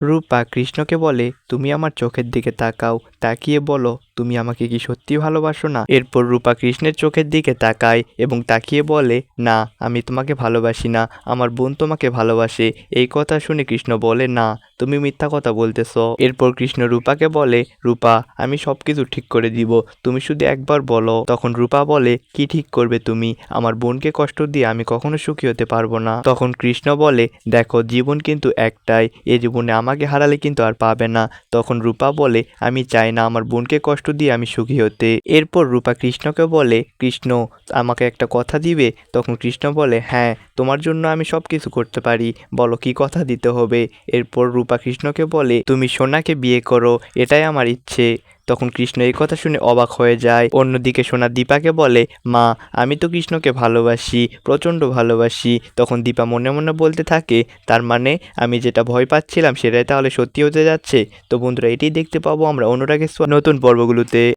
রূপা কৃষ্ণকে বলে, তুমি আমার চোখের দিকে তাকাও, তাকিয়ে বলো তুমি আমাকে কি সত্যি ভালোবাসো না। এরপর রূপা কৃষ্ণের চোখের দিকে তাকায় এবং তাকিয়ে বলে, না আমি তোমাকে ভালোবাসি না, আমার বোন তোমাকে ভালোবাসে। এই কথা শুনে কৃষ্ণ বলে, না তুমি মিথ্যা কথা বলতেছ। এরপর কৃষ্ণ রূপাকে বলে, রূপা আমি সবকিছু ঠিক করে দিব, তুমি শুধু একবার বলো। তখন রূপা বলে, কি ঠিক করবে তুমি? আমার বোনকে কষ্ট দিয়ে আমি কখনো সুখী হতে পারবো না। তখন কৃষ্ণ বলে, দেখো জীবন কিন্তু একটাই, এই জীবনে আমাকে হারালে কিন্তু আর পাবে না। তখন রূপা বলে, আমি চাই না আমার বোনকে কষ্ট দিয়ে আমি সুখী হতে। এরপর রূপা কৃষ্ণকে বলে, কৃষ্ণ আমাকে একটা কথা দিবে? তখন কৃষ্ণ বলে, হ্যাঁ তোমার জন্য আমি সবকিছু করতে পারি, বলো কি কথা দিতে হবে। এরপর রূপা কৃষ্ণকে বলে, তুমি সোনাকে বিয়ে করো, এটাই আমার ইচ্ছে। তখন কৃষ্ণ এই কথা শুনে অবাক হয়ে যায়। অন্যদিকে সোনা দীপাকে বলে, মা আমি তো কৃষ্ণকে ভালোবাসি, প্রচণ্ড ভালোবাসি। তখন দীপা মনে মনে বলতে থাকে, তার মানে আমি যেটা ভয় পাচ্ছিলাম সেটাই তাহলে সত্যি হতে যাচ্ছে। তো বন্ধুরা এটাই দেখতে পাবো আমরা অনুরাগের নতুন পর্বগুলোতে।